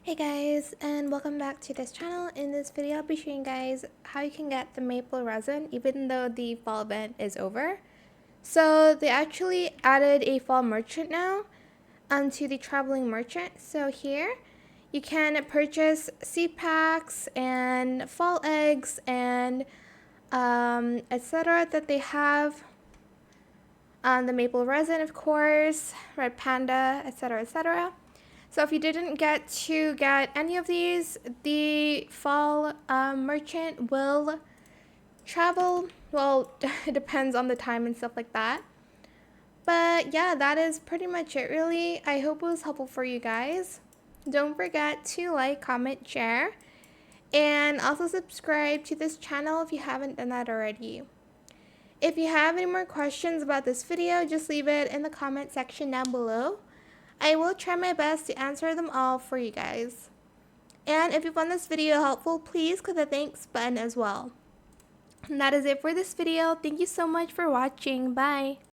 Hey guys, and welcome back to this channel. In this video I'll be showing you guys how you can get the maple resin even though the fall event is over. So they actually added a fall merchant now to the traveling merchant. So here you can purchase seed packs and fall eggs and etc. that they have. The maple resin, of course, red panda, etc., etc. So if you didn't get to get any of these, the fall merchant will travel. Well, it depends on the time and stuff like that. But yeah, that is pretty much it really. I hope it was helpful for you guys. Don't forget to like, comment, share, and also subscribe to this channel if you haven't done that already. If you have any more questions about this video, just leave it in the comment section down below. I will try my best to answer them all for you guys. And if you found this video helpful, please click the thanks button as well. And that is it for this video. Thank you so much for watching. Bye.